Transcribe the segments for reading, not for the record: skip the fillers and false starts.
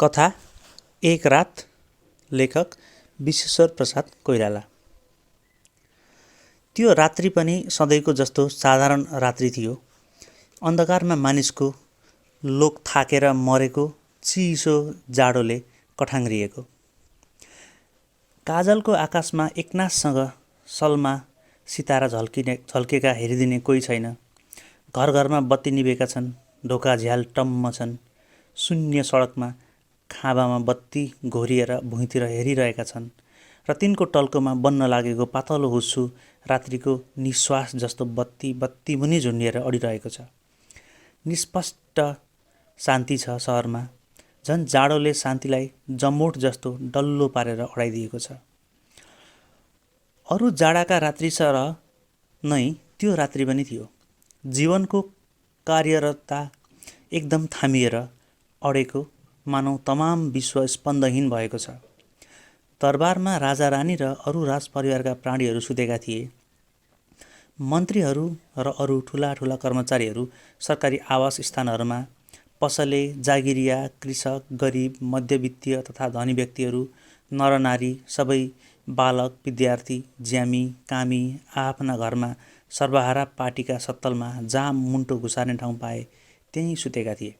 कथा एक रात। लेखक विश्वेश्वर प्रसाद कोइराला। त्यो रात्रि पनि सधैँको जस्तो साधारण रात्रि थियो। अन्धकारमा मानिसको लोक थाकेर मरेको, चिसो जाडोले कठाङ्ग्रिएको। काजलको आकाशमा एकनाससँग सलमा सितारा झल्केका हेरिदिने कोही छैन। घर घरमा बत्ती निभेका छन्, ढोका झ्याल टम्म छन्। शून्य सडकमा खाँबामा बत्ती घोरिएर भुइँतिर हेरिरहेका छन् र तिनको टल्कोमा बन्न लागेको पातलो हुस्सु रात्रिको निश्वास जस्तो बत्ती मुनि झुन्डिएर अडिरहेको छ। निष्पष्ट शान्ति छ सहरमा। झन् जाडोले शान्तिलाई जमोट जस्तो डल्लो पारेर अडाइदिएको छ। अरू जाडाका रात्रि सरह नै त्यो रात्रि पनि थियो। जीवनको कार्यरतता एकदम थामिएर अडेको, मानौ तमाम विश्व स्पन्दहीन भएको छ। दरबारमा राजा रानी र अरू राजपरिवारका प्राणीहरू सुतेका थिए। मन्त्रीहरू र अरू ठुला ठुला कर्मचारीहरू सरकारी आवास स्थानहरूमा, पसले, जागिरिया, कृषक, गरिब, मध्यवित्तीय तथा धनी व्यक्तिहरू, नरनारी सबै, बालक, विद्यार्थी, ज्यामी, कामी आफ्ना घरमा सर्वहारा पार्टीका सत्तलमा जहाँ मुन्टो घुसार्ने ठाउँ पाए त्यहीँ सुतेका थिए।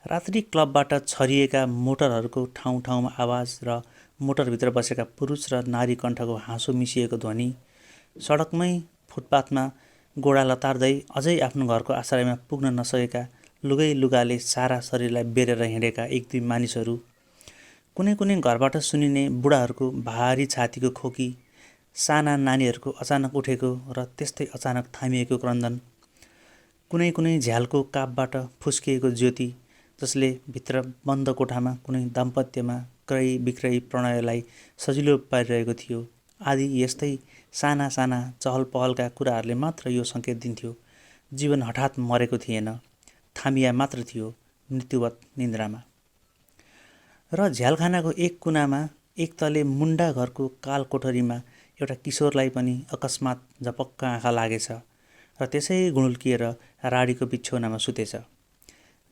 रात्रि क्लबबाट छरिएका मोटरहरूको ठाउँ ठाउँमा आवाज र मोटरभित्र बसेका पुरुष र नारी कण्ठको हाँसो मिसिएको ध्वनि, सडकमै फुटपाथमा गोडा लतार्दै अझै आफ्नो घरको आश्रयमा पुग्न नसकेका लुगाले सारा शरीरलाई बेरेर हिँडेका एक दुई मानिसहरू, कुनै कुनै घरबाट सुनिने बुढाहरूको भारी छातीको खोकी, साना नानीहरूको अचानक उठेको र त्यस्तै अचानक थामिएको क्रन्दन, कुनै कुनै झ्यालको कापबाट फुस्किएको ज्योति जसले भित्र बन्द कोठामा कुनै दाम्पत्यमा क्रय विक्रय प्रणयलाई सजिलो पारिरहेको थियो, आदि यस्तै साना साना चहल पहलका कुराहरूले मात्र यो सङ्केत दिन्थ्यो जीवन हठात मरेको थिएन, थामिया मात्र थियो मृत्युवत निन्द्रामा। र झ्यालखानाको एक कुनामा एक तले मुन्डा घरको काल कोठरीमा एउटा किशोरलाई पनि अकस्मात झपक्क आँखा लागेछ र त्यसै गुणुल्किएर राडीको बिछौनामा सुतेछ।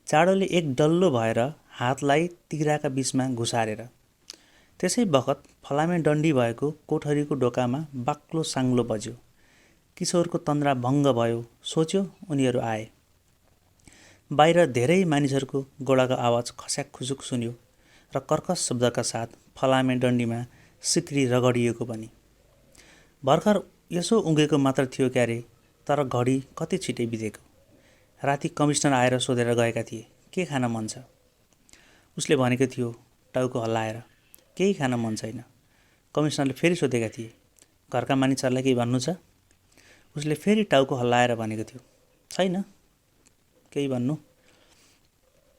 जाडोले एक डल्लो भएर हातलाई तिघ्राका बीचमा घुसारेर। त्यसै बखत फलामे डन्डी भएको कोठरीको ढोकामा बाक्लो साङ्लो बज्यो। किशोरको तन्द्रा भङ्ग भयो। सोच्यो उनीहरू आए। बाहिर धेरै मानिसहरूको गोडाको आवाज खस्याक खुसुक सुन्यो र कर्कश शब्दका साथ फलामे डन्डीमा सिक्री रगडिएको पनि। भर्खर यसो उघेको मात्र थियो क्यारे, तर घडी कति छिटै बितेको। राति कमिसनर आएर सोधेर गएका थिए, के खान मन छ? उसले भनेको थियो टाउको हल्लाएर, केही खान मन छैन। कमिसनरले फेरि सोधेका थिए, घरका मानिसहरूलाई केही भन्नु छ? उसले फेरि टाउको हल्लाएर भनेको थियो, छैन केही भन्नु।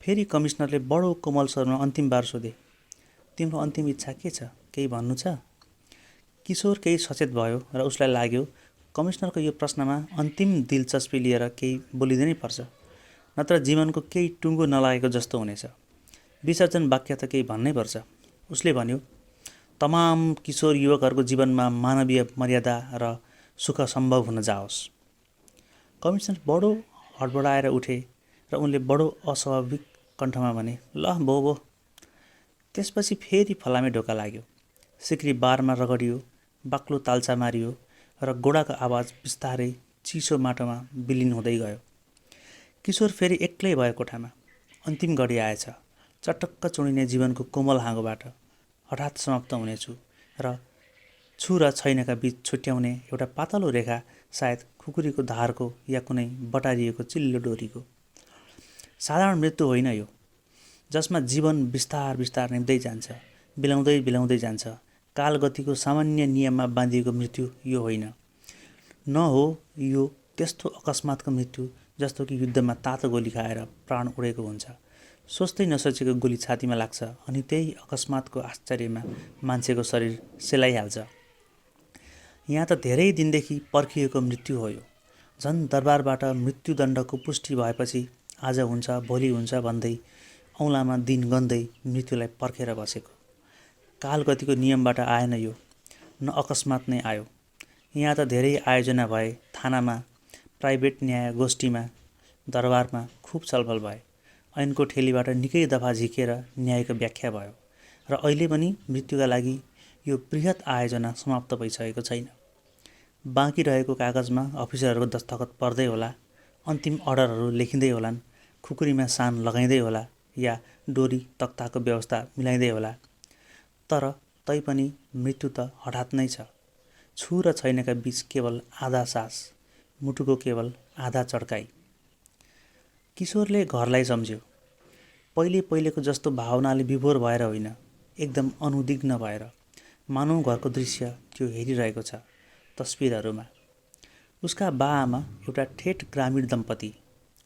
फेरि कमिसनरले बडो कोमल स्वरमा अन्तिम बार सोधे, तिम्रो अन्तिम इच्छा के छ? केही भन्नु छ? किशोर केही सचेत भयो र उसलाई लाग्यो कमिसनरको यो प्रश्नमा अन्तिम दिलचस्पी लिएर केही बोलिदिनै पर्छ, नत्र जीवनको केही टुङ्गो नलागेको जस्तो हुनेछ। विसर्जन वाक्य त केही भन्नै पर्छ। उसले भन्यो, तमाम किशोर युवकहरूको जीवनमा मानवीय मर्यादा र सुख सम्भव हुन जाओस्। कमिसनर बडो हडबडाएर उठे र उनले बडो अस्वाभाविक कण्ठमा भने, ल भो। त्यसपछि फेरि फलामे ढोका लाग्यो। सिक्री बारमा रगडियो, बाक्लो ताल्चा मारियो र गोडाको आवाज बिस्तारै चिसो माटोमा विलिन हुँदै गयो। किशोर फेरि एक्लै भयो कोठामा। अन्तिम घडी आएछ। चटक्क चुडिने जीवनको कोमल हाँगोबाट हठात समाप्त हुनेछु र छु र छैनका बीच छुट्याउने एउटा पातलो रेखा, सायद खुकुरीको धारको या कुनै बटारिएको चिल्लो डोरीको। साधारण मृत्यु होइन यो, जसमा जीवन बिस्तार बिस्तार निम्दै जान्छ, बिलाउँदै जान्छ। कालगतिको सामान्य नियममा बाँधिएको मृत्यु यो होइन। न हो यो त्यस्तो अकस्मातको मृत्यु जस्तो कि युद्धमा तातो गोली खाएर प्राण उडेको हुन्छ। सोच्दै नसोचेको गोली छातीमा लाग्छ अनि त्यही अकस्मातको आश्चर्यमा मान्छेको शरीर सेलाइहाल्छ। यहाँ त धेरै दिनदेखि पर्खिएको मृत्यु हो यो। झन् दरबारबाट मृत्युदण्डको पुष्टि भएपछि आज हुन्छ भोलि हुन्छ भन्दै औँलामा दिन गन्दै मृत्युलाई पर्खेर बसेको। कालगतिको नियमबाट आएन यो, न अकस्मात नै आयो। यहाँ त धेरै आयोजना भए, थानामा, प्राइभेट न्याय गोष्ठीमा, दरबारमा खुब छलफल भए। ऐनको ठेलीबाट निकै दफा झिकेर न्यायको व्याख्या भयो र अहिले पनि मृत्युका लागि यो बृहत आयोजना समाप्त भइसकेको छैन। बाँकी रहेको कागजमा अफिसरहरूको दस्तखत पर्दै होला, अन्तिम अर्डरहरू लेखिँदै होलान्, खुकुरीमा सान लगाइँदै होला या डोरी तख्ताको व्यवस्था मिलाइँदै होला। तर तैपनि मृत्यु त हठात नै छ। छु र छैनका बीच केवल आधा सास, मुटुको केवल आधा चड्काई। किशोरले घरलाई सम्झ्यो। पहिलेको जस्तो भावनाले विभोर भएर होइन, एकदम अनुदिग्न भएर, मानव घरको दृश्य त्यो हेरिरहेको छ तस्बिरहरूमा। उसका बाआमा एउटा ठेट ग्रामीण दम्पति।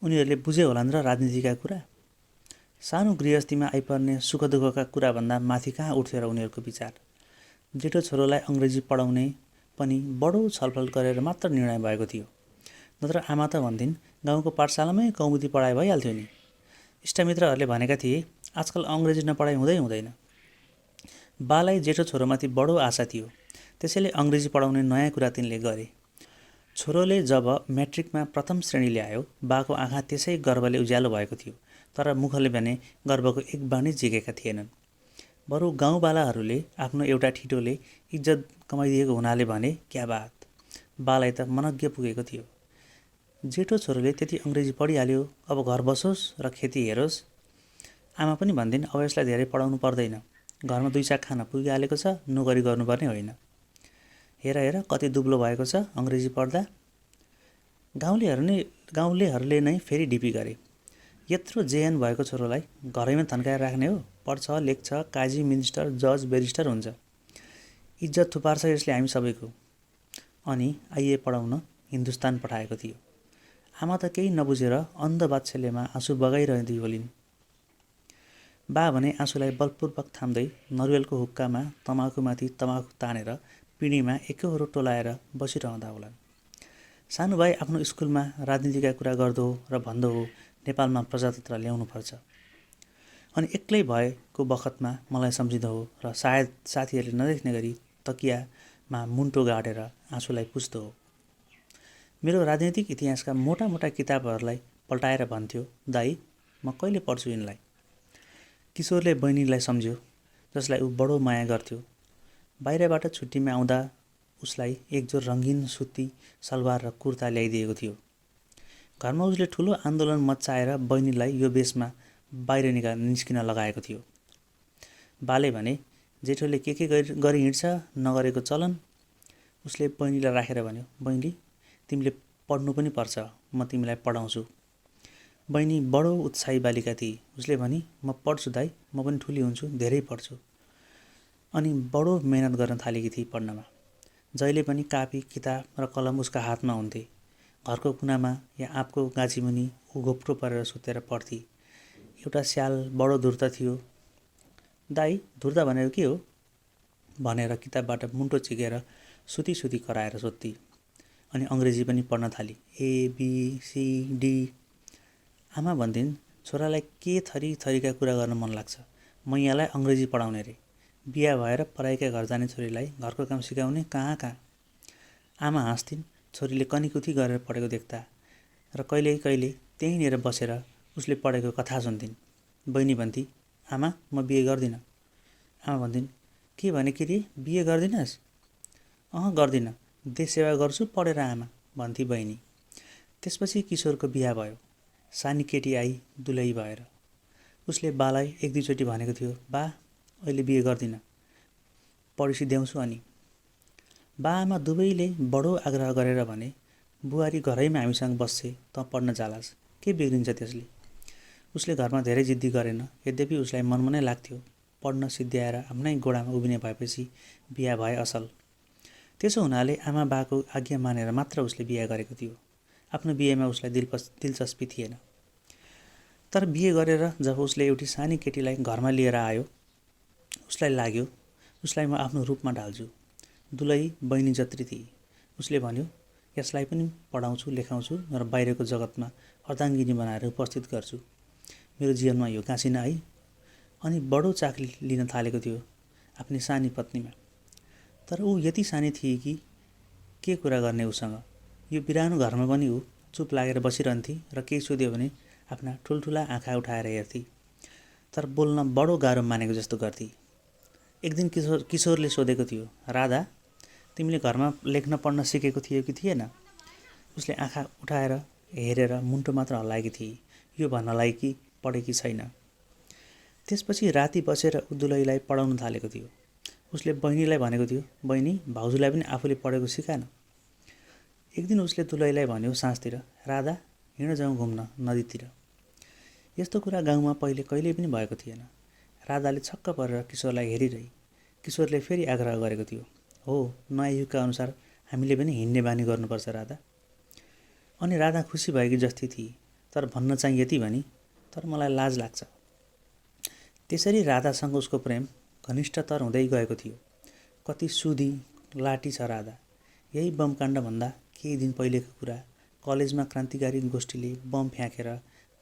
उनीहरूले बुझे होलान् र राजनीतिका कुरा। सानो गृहस्थीमा आइपर्ने सुख दुःखका कुराभन्दा माथि कहाँ उठ्थ्यो र उनीहरूको विचार। जेठो छोरोलाई अङ्ग्रेजी पढाउने पनि बडो छलफल गरेर मात्र निर्णय भएको थियो। नत्र आमा त भन्थिन् गाउँको पाठशालामै कौमुदी पढाइ भइहाल्थ्यो नि। इष्टमित्रहरूले भनेका थिए आजकल अङ्ग्रेजी नपढाइ हुँदैन। बालाई जेठो छोरोमाथि बडो आशा थियो, त्यसैले अङ्ग्रेजी पढाउने नयाँ कुरा तिनले गरे। छोरोले जब म्याट्रिकमा प्रथम श्रेणी ल्यायो, बाको आँखा त्यसै गर्वले उज्यालो भएको थियो, तर मुखले भने गर्वको एक बाणी झिकेका थिएनन्। बरु गाउँवालाहरूले आफ्नो एउटा ठिटोले इज्जत कमाइदिएको हुनाले भने क्या बात। बालाई त मनज्ञ पुगेको थियो। जेठो छोरोले त्यति अङ्ग्रेजी पढिहाल्यो, अब घर बसोस् र खेती हेरोस्। आमा पनि भन्दिन् अब यसलाई धेरै पढाउनु पर्दैन, घरमा 2 साग खान पुगिहालेको छ, नोकरी गर्नुपर्ने होइन। हेर कति दुब्लो भएको छ अङ्ग्रेजी पढ्दा। गाउँलेहरूले नै फेरि ढिपी गरे। यत्रो जेएन भएको छोरोलाई घरैमा थन्काएर राख्ने हो? पढ्छ, लेख्छ, काजी, मिनिस्टर, जज, ब्यारिस्टर हुन्छ। इज्जत थुपार्छ यसले हामी सबैको। अनि आइए पढाउन हिन्दुस्तान पठाएको थियो। आमा त केही नबुझेर अन्ध वात्सल्यमा आँसु बगाइरहँदै बोलिन्। बा भने आँसुलाई बलपूर्वक थाम्दै नरुवेलको हुक्कामा तमाकुमाथि तमाकु तानेर पिँढीमा एकहोरो टोलाएर बसिरहँदा होलान्। सानो भाइ आफ्नो स्कुलमा राजनीतिका कुरा गर्दो र भन्दो हो नेपालमा प्रजातन्त्र ल्याउनुपर्छ। अनि एक्लै भएको बखतमा मलाई सम्झिँदो हो र सायद साथीहरूले नदेख्ने गरी तकियामा मुन्टो गाडेर आँसुलाई पुस्दो हो। मेरो राजनीतिक इतिहासका मोटा किताबहरूलाई पल्टाएर भन्थ्यो, दाई म कहिले पढ्छु यिनलाई। किशोरले बहिनीलाई सम्झ्यो, जसलाई ऊ बडो माया गर्थ्यो। बाहिरबाट छुट्टीमा आउँदा उसलाई एकजोर रङ्गीन सुती सलवार र कुर्ता ल्याइदिएको थियो। घरमा उसले ठुलो आन्दोलन मच्चाएर बहिनीलाई यो बेसमा बाहिर निस्किन लगाएको थियो। बाले भने जेठोले के गरी हिँड्छ, नगरेको चलन। उसले बहिनीलाई राखेर भन्यो, बहिनी तिमीले पढ्नु पनि पर्छ, म तिमीलाई पढाउँछु। बहिनी बडो उत्साही बालिका थिए। उसले भनी, म पढ्छु दाइ, म पनि ठुली हुन्छु, धेरै पढ्छु। अनि बडो मेहनत गर्न थालेकी थिए पढ्नमा। जहिले पनि कापी, किताब र कलम उसका हातमा हुन्थे। घरको कुनामा या आँपको गाछीमुनि ऊ घोप्टो परेर सुतेर पढ्थे। एउटा स्याल बडो धुर्त थियो। दाइ धुर्त भनेको के हो भनेर किताबबाट मुन्टो चिकेर सुती कराएर सोध्थे। अनि अङ्ग्रेजी पनि पढ्न थाली। ABCD। आमा भन्दिन् छोरालाई के थरीका कुरा गर्न मन लाग्छ, म यहाँलाई अङ्ग्रेजी पढाउने रे। बिहा भएर पराइका घर जाने छोरीलाई घरको काम सिकाउने कहाँ। आमा हाँस्थिन् छोरीले कनीकुथी गरेर पढेको देख्दा र कहिले त्यहीँनिर बसेर उसले पढेको कथा सुन्थिन्। बहिनी भन्थे, आमा म बिहे गर्दिनँ। आमा भन्थिन्, के भने के रे, बिहे गर्दिनस्? गर्दिनँ, देश सेवा गर्छु पढेर आमा, भन्थे बहिनी। त्यसपछि किशोरको बिहा भयो। सानी केटी आई दुलही भएर। उसले बालाई 1-2 चोटि भनेको थियो, बा अहिले बिहे गर्दिनँ, पढी सिध्याउँछु। अनि बाआमा दुवैले बडो आग्रह गरेर भने, बुहारी घरैमा हामीसँग बस्छे, त पढ्न जालास्, के बिग्रिन्छ त्यसले। उसले घरमा धेरै जिद्दी गरेन। यद्यपि उसलाई मनमा नै लाग्थ्यो पढ्न सिध्याएर आफ्नै गोडामा उभिने भएपछि बिहा भए असल। त्यसो हुनाले आमा बाको आज्ञा मानेर मात्र उसले बिहा गरेको थियो। आफ्नो बिहेमा उसलाई दिलचस्पी थिएन। तर बिहे गरेर जब उसले एउटी सानी केटीलाई घरमा लिएर आयो, उसलाई लाग्यो उसलाई म आफ्नो रूपमा ढाल्छु। दुलही बहिनी जत्री थिए। उसले भन्यो, यसलाई पनि पढाउँछु, लेखाउँछु र बाहिरको जगतमा अर्धाङ्गिनी बनाएर उपस्थित गर्छु। मेरो जीवनमा यो गाँसिन आई। अनि बडो चाख लिन थालेको थियो आफ्नी सानी पत्नीमा। तर ऊ यति सानी थिए कि के कुरा गर्ने उसँग। यो बिरानो घरमा पनि ऊ चुप लागेर बसिरहन्थे र केही सोध्यो भने आफ्ना ठुल्ठुला आँखा उठाएर हेर्थी, तर बोल्न बडो गाह्रो मानेको जस्तो गर्थी। एक दिन किशोरले सोधेको थियो, राधा, तिमीले घरमा लेख्न पढ्न सिकेको थियो कि थिएन? उसले आँखा उठाएर हेरेर मुन्टो मात्र हल्लाएकी थिए, यो भन्नलाई कि पढेकी छैन। त्यसपछि राति बसेर ऊ दुलहीलाई पढाउन थालेको थियो। उसले बहिनीलाई भनेको थियो, बहिनी, भाउजूलाई पनि आफूले पढेको सिकान। एक दिन उसले दुलहीलाई भन्यो साँझतिर, राधा, हिँड जाउँ घुम्न नदीतिर। यस्तो कुरा गाउँमा पहिले कहिल्यै पनि भएको थिएन। राधाले छक्क परेर किशोरलाई हेरिरही। किशोरले फेरि आग्रह गरेको थियो, हो, नयाँ युगका अनुसार हामीले पनि हिँड्ने बानी गर्नुपर्छ राधा। अनि राधा खुसी भएकी जस्तै थिए, तर भन्न चाहिँ यति भनी, तर मलाई लाज लाग्छ। त्यसरी राधासँग उसको प्रेम घनिष्ठतर हुँदै गएको थियो। कति सुधी लाटी छ राधा। यही बम काण्डभन्दा केही दिन पहिलेको कुरा, कलेजमा क्रान्तिकारी गोष्ठीले बम फ्याँकेर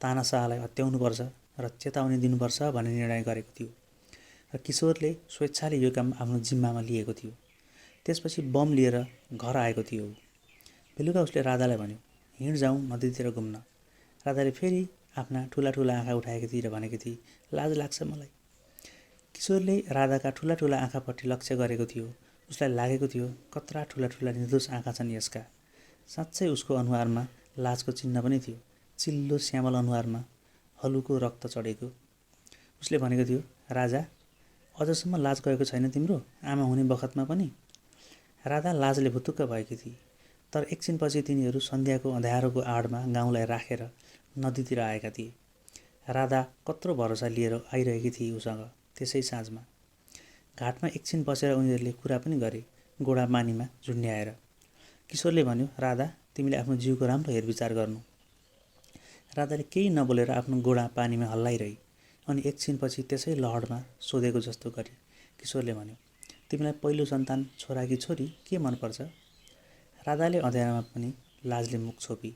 तानाशाहलाई हत्याउनुपर्छ र चेतावनी दिनुपर्छ भन्ने निर्णय गरेको थियो र किशोरले स्वेच्छाले यो काम आफ्नो जिम्मामा लिएको थियो। त्यसपछि बम लिएर घर आएको थियो। बेलुका उसले राधालाई भन्यो, हिँड जाउँ नदीतिर घुम्न। राधाले फेरि आफ्ना ठुला ठुला आँखा उठाएकी थिए र भनेकी थिए, लाज लाग्छ मलाई। किशोरले राधाका ठुला ठुला आँखापट्टि लक्ष्य गरेको थियो। उसलाई लागेको थियो, कत्रा ठुला ठुला निर्दोष आँखा छन् यसका। साँच्चै उसको अनुहारमा लाजको चिन्ह पनि थियो। चिल्लो श्यामल अनुहारमा हलुको रक्त चढेको। उसले भनेको थियो, राजा, अझसम्म लाज गएको छैन तिम्रो, आमा हुने बखतमा पनि? राधा लाजले भुतुक्क भएकी थिए। तर एकछिनपछि तिनीहरू सन्ध्याको अँध्यारोको आडमा गाउँलाई राखेर नदीतिर आएका थिए। राधा कत्रो भरोसा लिएर आइरहेकी थिए उसँग त्यसै साँझमा। घाटमा एकछिन बसेर उनीहरूले कुरा पनि गरे, गोडा पानीमा झुन्ड्याएर। किशोरले भन्यो, राधा, तिमीले आफ्नो जिउको राम्रो हेरविचार गर्नु। राधाले केही नबोलेर आफ्नो गोडा पानीमा हल्लाइरही। अनि एकछिनपछि त्यसै लहडमा सोधेको जस्तो गरी किशोरले भन्यो, तिमीलाई पहिलो सन्तान छोरा कि छोरी, के मनपर्छ? राधाले अँध्यारोमा पनि लाजले मुख छोपी,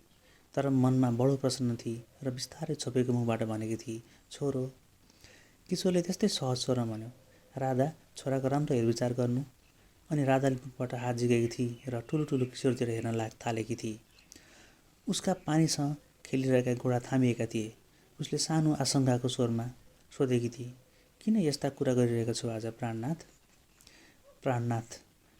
तर मनमा बडो प्रसन्न थिए र बिस्तारै छोपेको मुखबाट भनेकी थिए, छोरो। किशोरले त्यस्तै सहज स्वरमा भन्यो, राधा, छोराको राम्रो हेरविचार गर्नु। अनि राधाले मुखबाट हात झिकेकी थिए र ठुलो किशोरतिर हेर्न थालेकी थिए। उसका पानीसँग खेलिरहेका गोडा थामिएका थिए। उसले सानो आशंकाको स्वरमा सोधेकी थिए, किन यस्ता कुरा गरिरहेको छु आज प्राणनाथ? प्राणनाथ।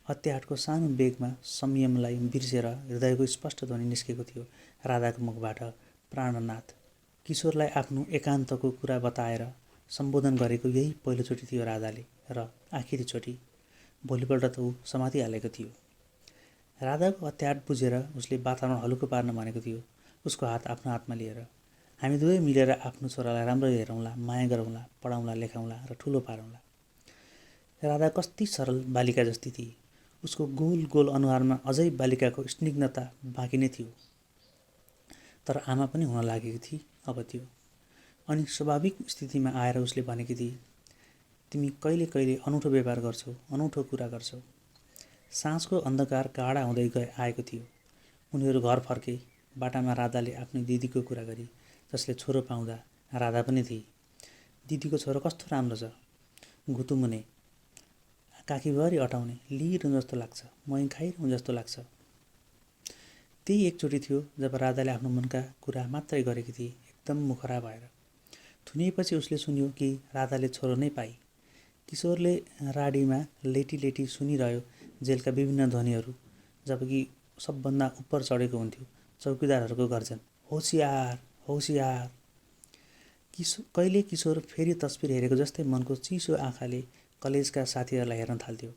हत्याहटको सानो बेगमा संयमलाई बिर्सेर हृदयको स्पष्ट ध्वनि निस्केको थियो राधाको मुखबाट, प्राणनाथ। किशोरलाई आफ्नो एकान्तको कुरा बताएर सम्बोधन गरेको यही पहिलोचोटि थियो राधाले, र आखिरीचोटि। भोलिपल्ट त ऊ समातिहालेको थियो। राधाको हत्याहट बुझेर उसले वातावरण हलुको पार्न भनेको थियो, उसको हात आफ्नो हातमा लिएर। हामी दुवै मिलेर आफ्नो छोरालाई राम्ररी हेरौँला, माया गरौँला, पढाउँला, लेखाउँला र ठुलो पारौँला। राधा कति सरल बालिका जस्ती थिए। उसको गोल गोल अनुहारमा अझै बालिकाको स्निग्धता बाँकी नै थियो। तर आमा पनि हुन लागेकी थिए अब त्यो। अनि स्वाभाविक स्थितिमा आएर उसले भनेकी थिए, तिमी कहिले कहिले अनौठो व्यवहार गर्छौ, अनौठो कुरा गर्छौ। साँझको अन्धकार गाढा हुँदै आएको थियो। उनीहरू घर फर्के। बाटामा राधाले आफ्नो दिदीको कुरा गरी, जसले छोरो पाउँदा राधा पनि थिए। दिदीको छोरो कस्तो राम्रो छ, गुतुमुने, काखीभरि अटाउने, लिइरहँ जस्तो लाग्छ, मही खाइरहँ जस्तो लाग्छ। त्यही एकचोटि थियो जब राधाले आफ्नो मनका कुरा मात्रै गरेकी थिए, एकदम मुखरा भएर। थुनिएपछि उसले सुन्यो कि राधाले छोरो नै पाई। किशोरले राडीमा लेटी लेटी सुनिरह्यो जेलका विभिन्न ध्वनिहरू, जबकि सबभन्दा उपर चढेको हुन्थ्यो चौकीदारहरूको गर्जन, होसियार, होसियार। कहिले किशोर फेरि तस्बिर हेरेको जस्तै मनको चिसो आँखाले कलेजका साथीहरूलाई हेर्न थाल्थ्यो।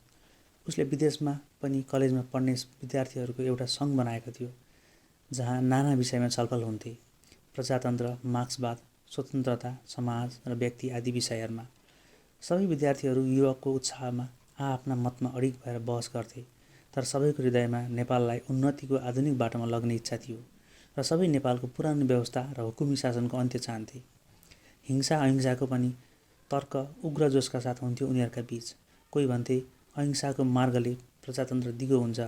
उसले विदेशमा पनि कलेजमा पढ्ने विद्यार्थीहरूको एउटा सङ्घ बनाएको थियो, जहाँ नाना विषयमा छलफल हुन्थे, प्रजातन्त्र, मार्क्सवाद, स्वतन्त्रता, समाज र व्यक्ति आदि विषयहरूमा। सबै विद्यार्थीहरू युवकको उत्साहमा आफ्ना मतमा अडिग भएर बहस गर्थे, तर सबैको हृदयमा नेपाललाई उन्नतिको आधुनिक बाटोमा लग्ने इच्छा थियो र सबै नेपालको पुरानो व्यवस्था र हुकुमी शासनको अन्त्य चाहन्थे। हिंसा अहिंसाको पनि तर्क उग्र जोसका साथ हुन्थ्यो उनीहरूका बीच। कोही भन्थे अहिंसाको मार्गले प्रजातन्त्र दिगो हुन्छ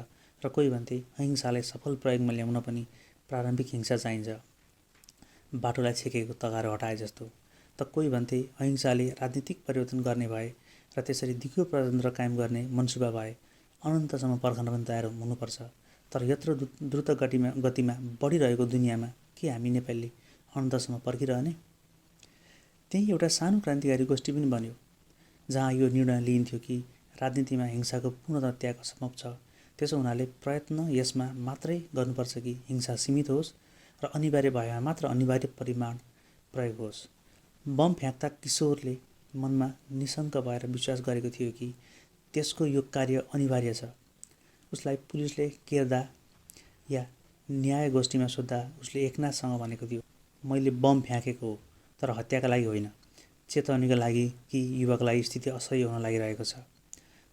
र कोही भन्थे अहिंसालाई सफल प्रयोगमा ल्याउन पनि प्रारम्भिक हिंसा चाहिन्छ, बाटोलाई छेकेको तगारो हटाए जस्तो। त कोही भन्थे अहिंसाले राजनीतिक परिवर्तन गर्ने भए र त्यसरी दिगो प्रजातन्त्र कायम गर्ने मनसुबा भए अनन्तसम्म पर्खन पनि तयार हुनुपर्छ। तर यत्रो द्रुत गतिमा बढिरहेको दुनियाँमा के हामी नेपालले अनन्तसम्म पर्खिरहने? त्यही एउटा सानो क्रान्तिकारी गोष्ठी पनि बन्यो, जहाँ यो निर्णय लिइन्थ्यो कि राजनीतिमा हिंसाको पूर्णतः त्याग असम्भव छ। त्यसो हुनाले प्रयत्न यसमा मात्रै गर्नुपर्छ कि हिंसा सीमित होस् र अनिवार्य भएमा मात्र अनिवार्य परिमाण प्रयोग होस्। बम फ्याँक्दा किशोरले मनमा निशङ्क भएर विश्वास गरेको थियो कि त्यसको यो कार्य अनिवार्य छ। उसलाई पुलिसले केर्दा या न्याय गोष्ठीमा सोद्धा उसले एकनाथसँग भनेको थियो, मैले बम फ्याँकेको हो, तर हत्याका लागि होइन, चेतवनीका लागि कि युवकलाई स्थिति असह्य हुन लागिरहेको छ।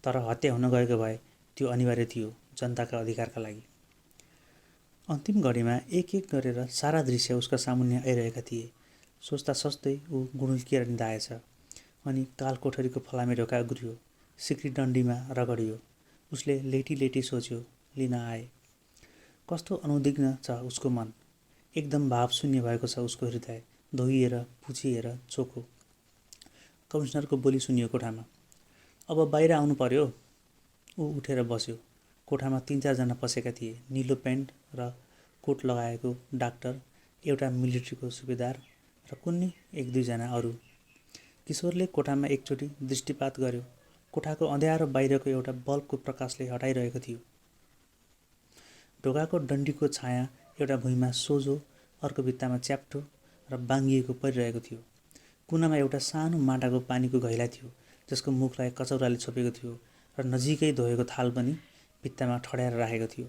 तर हत्या हुन गएको भए त्यो अनिवार्य थियो, जनताका अधिकारका लागि। अन्तिम घडीमा एक एक गरेर सारा दृश्य उसका सामुन्ने आइरहेका थिए। सोच्दा सोच्दै ऊ गुडुल्किएर निदाएछ। अनि कालकोठरीको फलामे ढोका उघ्रियो, सिक्री डन्डीमा रगडियो। उसले लेटी लेटी सोच्यो, लिन आए। कस्तो अनुद्विग्न छ उसको मन, एकदम भावशून्य भएको छ उसको हृदय, धोइएर पुछिएर चोखो। कमिसनरको बोली सुनियो कोठामा, अब बाहिर आउनु पर्यो। ऊ उठेर बस्यो। कोठामा 3-4 जना पसेका थिए। निलो पेन्ट र कोट लगाएको डाक्टर, एउटा मिलिट्रीको सुबेदार र कुन्नी 1-2 जना अरू। किशोरले कोठामा एकचोटि दृष्टिपात गर्यो। कोठाको अँध्यारो बाहिरको एउटा बल्बको प्रकाशले हटाइरहेको थियो। ढोकाको डन्डीको छाया एउटा भुइँमा सोझो, अर्को भित्तामा च्याप्टो र बाङ्गिएको परिरहेको थियो। कुनामा एउटा सानो माटाको पानीको घैला थियो, जसको मुखलाई कचौराले छोपेको थियो र नजिकै धोएको थाल पनि भित्तामा ठड्याएर राखेको थियो।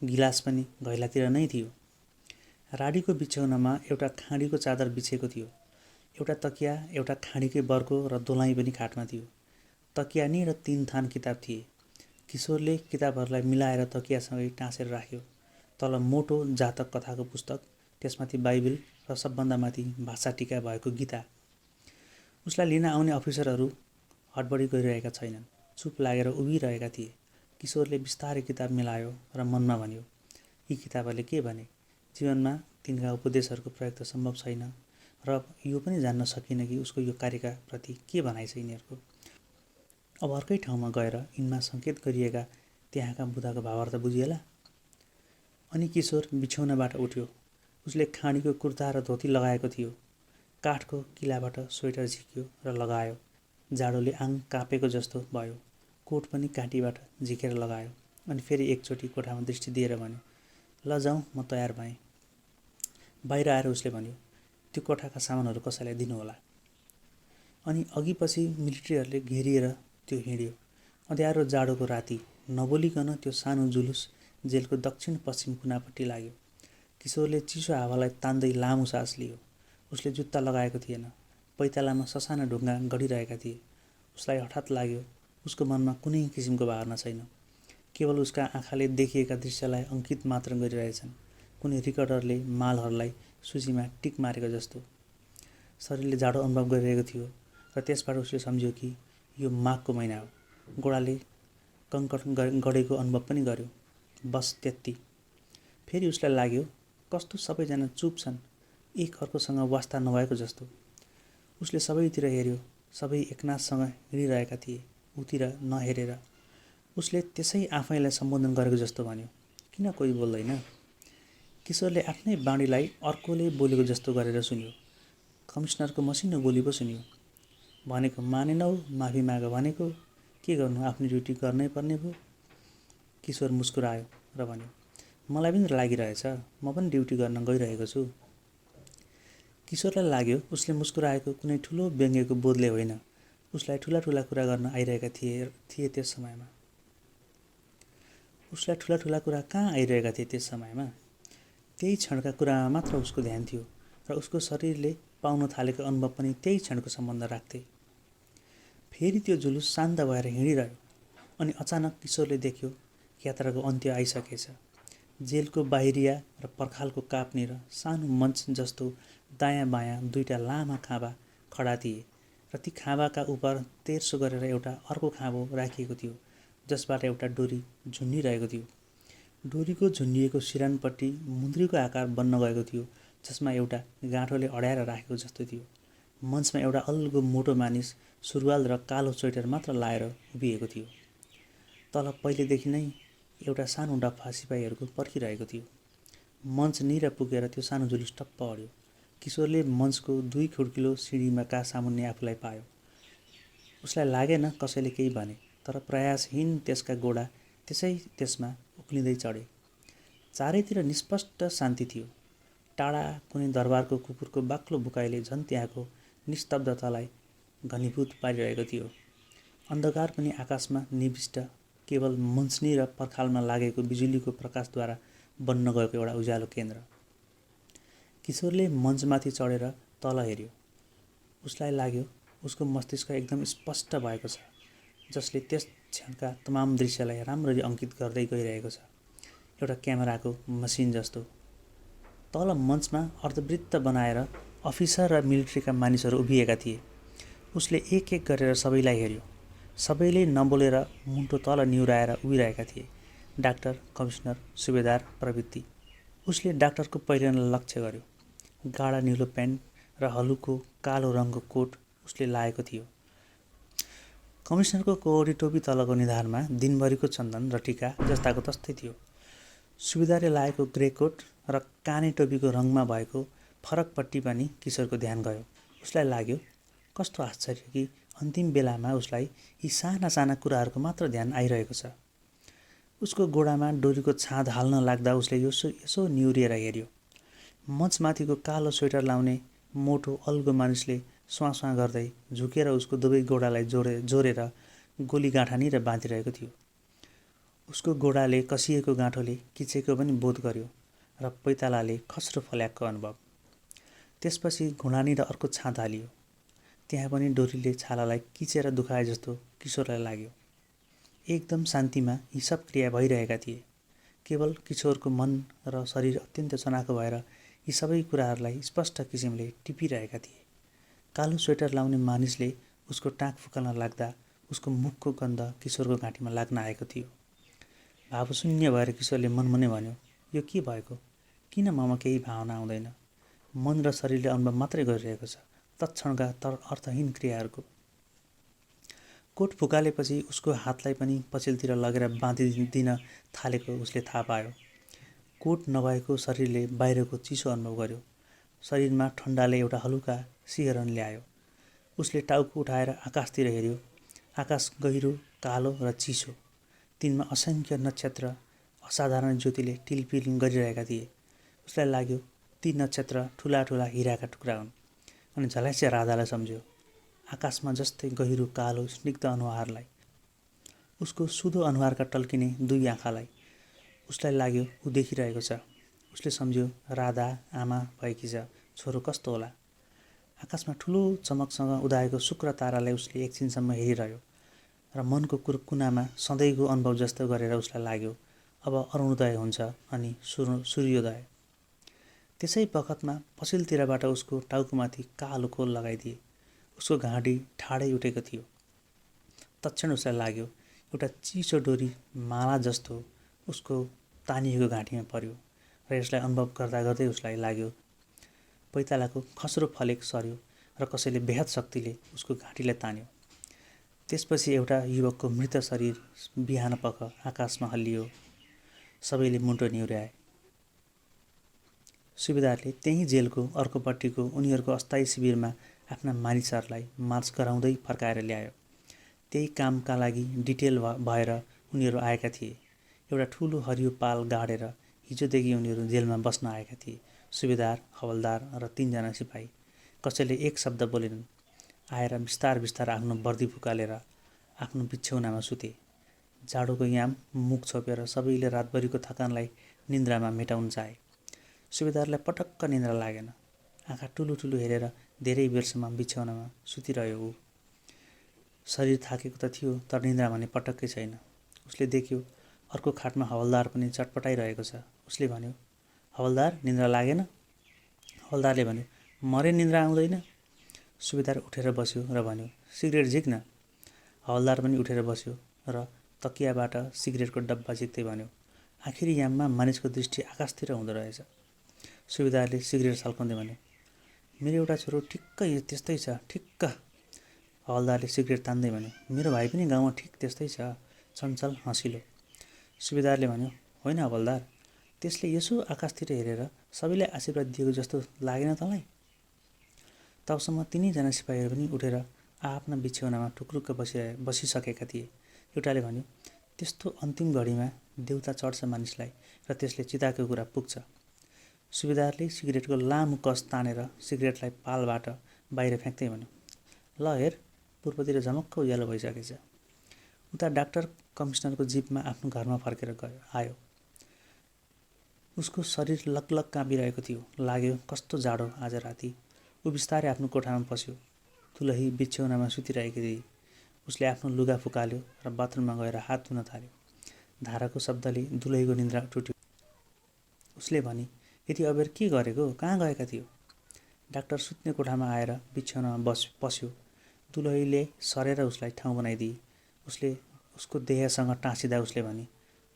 गिलास पनि घैलातिर नै थियो। राडीको बिछौनामा एउटा खाँडीको चादर बिछेको थियो। एउटा तकिया, एउटा खाँडीकै बर्को र दोलाइ पनि खाटमा थियो। तकियानी र 3 थान किताब थिए। किशोरले किताबहरूलाई मिलाएर तकियासँगै टाँसेर राख्यो। तल मोटो जातक कथाको पुस्तक, त्यसमाथि बाइबल र सबभन्दा माथि भाषा टीका भएको गीता। उसलाई लिन आउने अफिसरहरू हडबडी गरिरहेका छैनन्, चुप लागेर उभिरहेका थिए। किशोरले बिस्तारै किताब मिलायो र मनमा भन्यो, यी किताबहरूले के भने? जीवनमा तिनका उपदेशहरूको प्रयोग त सम्भव छैन र यो पनि जान्न सकिन कि उसको यो कार्यका प्रति के भनाइ छ यिनीहरूको। अब अर्कै ठाउँमा गएर यिनमा सङ्केत गरिएका त्यहाँका बुधाको भावार्थ बुझिएला। अनि किशोर बिछौनाबाट उठ्यो। उसले खाँडीको कुर्ता र धोती लगाएको थियो। काठको किलाबाट स्वेटर झिक्यो र लगायो। जाडोले आङ काँपेको जस्तो भयो। कोट पनि काँटीबाट झिकेर लगायो। अनि फेरि एकचोटि कोठामा दृष्टि दिएर भन्यो, ल जाउँ, म तयार भएँ। बाहिर आएर उसले भन्यो, त्यो कोठाका सामानहरू कसैलाई दिनुहोला। अनि अघिपछि मिलिट्रीहरूले घेरिएर त्यो हिँड्यो। अँध्यारो जाडोको राति, नबोलिकन त्यो सानो जुलुस जेलको दक्षिण पश्चिम कुनापट्टि लाग्यो। किशोरले चिसो हावालाई तान्दै लामो सास लियो। उसले जुत्ता लगाएको थिएन। पैतालामा ससाना ढुङ्गा गडिरहेका थिए। उसलाई हठात लाग्यो, उसको मनमा कुनै किसिमको भावना छैन। केवल उसका आँखाले देखिएका दृश्यलाई अङ्कित मात्र गरिरहेछन्, कुनै रिकर्डरले मालहरूलाई सूचीमा टिक मारेको जस्तो। शरीरले जाडो अनुभव गरिरहेको थियो र त्यसबाट उसले सम्झ्यो कि यो माघको महिना हो। गोडाले कङ्कट गडेको अनुभव पनि गर्यो। बस त्यति। फेरि उसलाई लाग्यो, कस्तो सबैजना चुप छन्, एक अर्कोसँग वास्ता नभएको जस्तो। उसले सबैतिर हेऱ्यो। सबै एकनाथसँग हिँडिरहेका थिए। उतिर नहेरेर उसले त्यसै आफैलाई सम्बोधन गरेको जस्तो भन्यो, किन कोही बोल्दैन? किशोरले आफ्नै बाणीलाई अर्कोले बोलेको जस्तो गरेर सुन्यो। कमिसनरको मसिनो बोली पो सुन्यो। भनेको मानेनौ, माफी माग भनेको, के गर्नु, आफ्नो ड्युटी गर्नै पर्ने भयो। किशोर मुस्कुरायो र भन्यो, मलाई पनि लागिरहेछ, म पनि ड्युटी गर्न गइरहेको छु। किशोरलाई लाग्यो उसले मुस्कुराएको कुनै ठुलो व्यङ्ग्यको बोधले होइन, उसलाई ठुला ठुला कुरा गर्न आइरहेका थिए त्यस समयमा। उसलाई ठुला ठुला कुरा कहाँ आइरहेका थिए त्यस समयमा? त्यही क्षणका कुरामा मात्र उसको ध्यान थियो र उसको शरीरले पाउन थालेको अनुभव पनि त्यही क्षणको सम्बन्ध राख्थे। फेरि त्यो जुलुस शान्त भएर हिँडिरह्यो। अनि अचानक किशोरले देख्यो यात्राको अन्त्य आइसकेछ। जेलको बाहिरिया र पर्खालको कापनिर सानो मञ्च जस्तो दायाँ बायाँ 2टा लामा खाँबा खडा थिए र ती खाँबाका उपर तेर्सो गरेर एउटा अर्को खाँबो राखिएको थियो, जसबाट एउटा डोरी झुन्डिरहेको थियो। डोरीको झुन्डिएको सिरानपट्टि मुन्द्रीको आकार बन्न गएको थियो, जसमा एउटा गाँठोले अड्याएर राखेको जस्तो थियो। मञ्चमा एउटा अल्गो मोटो मानिस सुरुवाल र कालो स्वेटर मात्र लाएर उभिएको थियो। तल पहिलेदेखि नै एउटा सानो डफा सिपाहीहरूको पर्खिरहेको थियो। मञ्च निर पुगेर त्यो सानो जुलुस टप्प अड्यो। किशोरले मञ्चको 2 खुड्किलो सिँढीका सामुन्ने आफूलाई पायो। उसलाई लागेन कसैले केही भने, तर प्रयासहीन त्यसका गोडा त्यसमा उक्लिँदै चढे। चारैतिर निष्पष्ट शान्ति थियो। टाढा कुनै दरबारको कुकुरको बाक्लो बुकाइले झन् त्यहाँको निस्तब्धतालाई घनीभूत पारिरहेको थियो। अन्धकार पनि आकाशमा निविष्ट, केवल मन्चनी र पर्खालमा लागेको बिजुलीको प्रकाशद्वारा बन्न गएको एउटा उज्यालो केन्द्र। किशोरले मञ्चमाथि चढेर तल हेऱ्यो। उसलाई लाग्यो उसको मस्तिष्क एकदम स्पष्ट भएको छ, जसले त्यस क्षणका तमाम दृश्यलाई राम्ररी अङ्कित गर्दै गइरहेको छ, एउटा क्यामेराको मसिन जस्तो। तल मञ्चमा अर्धवृत्त बनाएर अफिसर र मिलिट्रीका मानिसहरू उभिएका थिए। उसले एक एक गरेर सबैलाई हेऱ्यो। सबैले नबोलेर मुन्टो तल निहुराएर उभिरहेका थिए। डाक्टर, कमिसनर, सुबेदार प्रवृत्ति। उसले डाक्टरको पहिरनलाई लक्ष्य गर्यो। गाढा निलो प्यान्ट र हलुको कालो रङको कोट उसले लाएको थियो। कमिसनरको कोहरी टोपी तलको निधारमा दिनभरिको चन्दन र टीका जस्ताको तस्तै थियो। सुबेदारले लाएको ग्रे कोट र काने टोपीको रङमा भएको फरकपट्टि पनि किशोरको ध्यान गयो। उसलाई लाग्यो कस्तो आश्चर्य कि अन्तिम बेलामा उसलाई यी साना साना कुराहरूको मात्र ध्यान आइरहेको छ। उसको गोडामा डोरीको छाँद हाल्न लाग्दा उसले यसो निहुरिएर हेऱ्यो। मञ्चमाथिको कालो स्वेटर लाउने मोटो अल्गो मानिसले स्वाँ गर्दै झुकेर उसको दुवै गोडालाई जोरेर गोली गाँठानिर बाँधिरहेको थियो। उसको गोडाले कसिएको गाँठोले किचेको पनि बोध गर्यो र पैतालाले खस्रो फल्याएको अनुभव। त्यसपछि घुँडानिर अर्को छाँद हालियो। त्यहाँ पनि डोरीले छालालाई किचेर दुखाए जस्तो किशोरलाई लाग्यो। एकदम शान्तिमा यी सब क्रिया भइरहेका थिए। केवल किशोरको मन र शरीर अत्यन्त चनाखो भएर यी सबै कुराहरूलाई स्पष्ट किसिमले टिपिरहेका थिए। कालो स्वेटर लाउने मानिसले उसको टाँक फुकाल्न लाग्दा उसको मुखको गन्ध किशोरको घाँटीमा लाग्न आएको थियो। भावशून्य भएर किशोरले मनमनै भन्यो, यो के भएको? किन ममा केही भावना आउँदैन? मन र शरीरले अनुभव मात्रै गरिरहेको छ, तत्क्षणका अर्थहीन क्रियाहरूको। कोट फुकालेपछि उसको हातलाई पनि पछिल्तिर लगेर बाँधिदिन थालेको उसले थाहा पायो। कोट नभएको शरीरले बाहिरको चिसो अनुभव गर्यो। शरीरमा ठन्डाले एउटा हलुका सिहरन ल्यायो। उसले टाउको उठाएर आकाशतिर हेऱ्यो। आकाश गहिरो, कालो र चिसो। तिनमा असङ्ख्य नक्षत्र असाधारण ज्योतिले टिलपिल गरिरहेका थिए। उसलाई लाग्यो ती नक्षत्र ठुला ठुला हिराका टुक्रा हुन्। अनि झल्यास्या राधालाई सम्झ्यो, आकाशमा जस्तै गहिरो कालो स्निग्ध अनुहारलाई, उसको सुधो अनुहारका टल्किने 2 आँखालाई। उसलाई लाग्यो ऊ देखिरहेको छ। उसले सम्झ्यो राधा आमा भएकी छ, छोरो कस्तो होला। आकाशमा ठुलो चमकसँग उदाएको शुक्र तारालाई उसले एकछिनसम्म हेरिरह्यो र मनको कुनामा सधैँको अनुभव जस्तो गरेर उसलाई लाग्यो अब अरुणोदय हुन्छ अनि सूर्योदय। त्यसै बखतमा पछिल्तिरबाट उसको टाउकोमाथि कालो खोल लगाइदिए। उसको घाँटी ठाडै उठेको थियो। तत्क्षण उसलाई लाग्यो एउटा चिसो डोरी माला जस्तो उसको तानिएको घाँटीमा पर्यो र यसलाई अनुभव गर्दा गर्दै उसलाई लाग्यो पैतालाको खस्रो फलेक सर्यो र कसैले बेहद शक्तिले उसको घाँटीलाई तान्यो। त्यसपछि एउटा युवकको मृत शरीर बिहानपख आकाशमा हल्लियो। सबैले मुन्टो निहुर्याए। सुबेदारले त्यही जेलको अर्कोपट्टिको उनीहरूको अस्थायी शिविरमा आफ्ना मानिसहरूलाई मार्च गराउँदै फर्काएर ल्यायो। त्यही कामका लागि डिटेल भएर उनीहरू आएका थिए। एउटा ठुलो हरियो पाल गाडेर हिजोदेखि उनीहरू जेलमा बस्न आएका थिए। सुबेदार, हवलदार र 3 जना सिपाही। कसैले एक शब्द बोलेनन्। आएर बिस्तार बिस्तार आफ्नो वर्दी फुकालेर आफ्नो बिछौनामा सुते। जाडोको याम मुख छोपेर सबैले रातभरिको थकानलाई निन्द्रामा मेटाउन चाहे। सुबेदारलाई पटक्क निन्द्रा लागेन। आँखा ठुलो ठुलो हेरेर धेरै बेरसम्म बिछौनामा सुतिरह्यो ऊ। शरीर थाकेको त थियो, तर निन्द्रा भने पटक्कै छैन। उसले देख्यो अर्को खाटमा हवलदार पनि चटपटाइरहेको छ। उसले भन्यो, हवलदार, निन्द्रा लागेन? हवलदारले भन्यो, मरे निन्द्रा आउँदैन। सुबेदार उठेर बस्यो र भन्यो, सिगरेट झिक्न। हवलदार पनि उठेर बस्यो र तकियाबाट सिगरेटको डब्बा झिक्दै भन्यो, आखिरी याममा मानिसको दृष्टि आकाशतिर हुँदो रहेछ। सुबेदारले सिगरेट सल्काउँदै भन्यो, मेरो एउटा छोरो ठिक्क त्यस्तै छ, ठिक्क। हवलदारले सिगरेट तान्दै भन्यो, मेरो भाइ पनि गाउँमा ठिक त्यस्तै छ, चञ्चल, हँसिलो। सुबेदारले भन्यो, होइन हवलदार, त्यसले यसो आकाशतिर हेरेर सबैलाई आशीर्वाद दिएको जस्तो लागेन तँलाई? तबसम्म तिनैजना सिपाहीहरू पनि उठेर आफ्ना बिछ्यौनामा टुक्रुक्क बसिसकेका थिए। एउटाले भन्यो, त्यस्तो अन्तिम घडीमा देउता चढ्छ मानिसलाई र त्यसले चिताको कुरा पुग्छ। सुबेदारले सिगरेटको लामो कस तानेर सिगरेटलाई पालबाट बाहिर फ्याँक्दै भन्यो, ल हेर, पूर्वतिर झमक्क उज्यालो भइसकेछ। उता डाक्टर कमिसनरको जिपमा आफ्नो घरमा फर्केर आयो। उसको शरीर लगलग काँपिरहेको थियो। लाग्यो कस्तो जाडो आज राति। ऊ बिस्तारै आफ्नो कोठामा पस्यो। दुलही बिछ्यौनामा सुतिरहेकी थिए। उसले आफ्नो लुगा फुकाल्यो र बाथरुममा गएर हात धुन थाल्यो। धाराको शब्दले दुलहीको निन्द्रा टुट्यो। उसले भनी, यति अबेर के गरेको, कहाँ गएका थियो? डाक्टर सुत्ने कोठामा आएर बिछ्यौनामा पस्यो। दुलहीले सरेर उसलाई ठाउँ बनाइदिए। उसले उसको देहसँग टाँसिँदा उसले भने,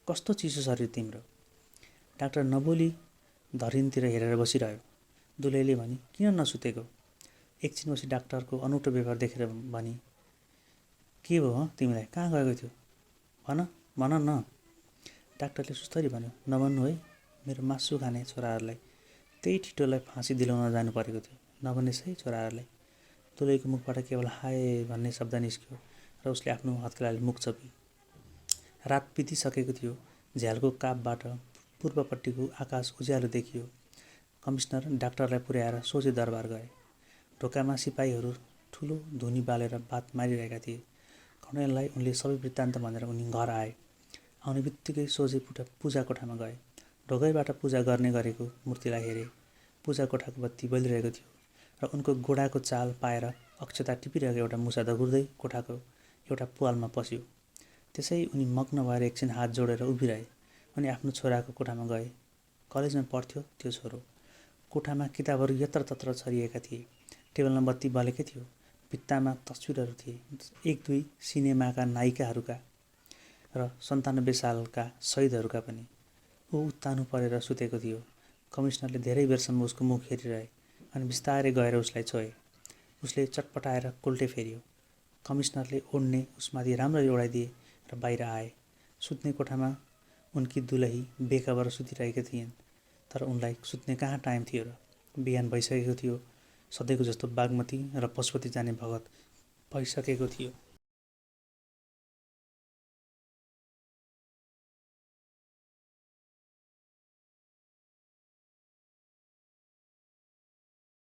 कस्तो चिसो शरीर तिम्रो। डाक्टर नबोली धरिनतिर हेरेर बसिरह्यो। दुलहीले भनी, किन नसुतेको? एकछिनपछि डाक्टरको अनौठो व्यवहार देखेर भनी, के भयो तिमीलाई, कहाँ गएको थियो? भन न। डाक्टरले सुस्तरी भन्यो, नभन्नु है, मेरो मासु खाने छोराहरूलाई त्यही ठिटोलाई फाँसी दिलाउन जानु परेको थियो। नभन्नेस् है छोराहरूलाई। दुलहीको मुखबाट केवल हाय भन्ने शब्द निस्क्यो र उसले आफ्नो हत्केलाले मुख चपी। रात बितिसकेको थियो। झ्यालको कापबाट पूर्वपट्टिको आकाश उज्यालो देखियो। कमिसनर डाक्टरलाई पुर्याएर सोझै दरबार गए। ढोकामा सिपाहीहरू ठुलो धुनी बालेर बात मारिरहेका थिए। कर्णेललाई उनले सबै वृत्तान्त भनेर उनी घर आए। आउने बित्तिकै सोझै पूजा कोठामा गए। ढोकैबाट पूजा गर्ने गरेको मूर्तिलाई हेरे। पूजा कोठाको बत्ती बलिरहेको थियो र उनको गोडाको चाल पाएर अक्षता टिपिरहेको एउटा मुसा दगुर्दै कोठाको एउटा पुवालमा पस्यो। त्यसै उनी मग्न भएर एकछिन हात जोडेर उभिरहे। उनी आफ्नो छोराको कोठामा गए। कलेजमा पढ्थ्यो त्यो छोरो। कोठामा किताबहरू यत्रतत्र छरिएका थिए। टेबलमा बत्ती बलेकै थियो। भित्तामा तस्विरहरू थिए, 1-2 सिनेमाका नायिकाहरूका र 97 सालका शहीदहरूका पनि। ऊ उत्तानो परेर सुतेको थियो। कमिसनरले धेरै बेरसम्म उसको मुख हेरिरहे अनि बिस्तारै गएर उसलाई छोए। उसले चटपटाएर कोल्टे फेर्यो। कमिसनरले ओढ्ने उसमाथि राम्ररी ओढाइदिए र बाहिर आए। सुत्ने कोठामा उनकी दुलही बेखबर सुतिरहेकी थिइन्, तर उनलाई सुत्ने कहाँ टाइम थियो र। बिहान भइसकेको थियो। सधैँको जस्तो बागमती र पशुपति जाने भगत भइसकेको थियो।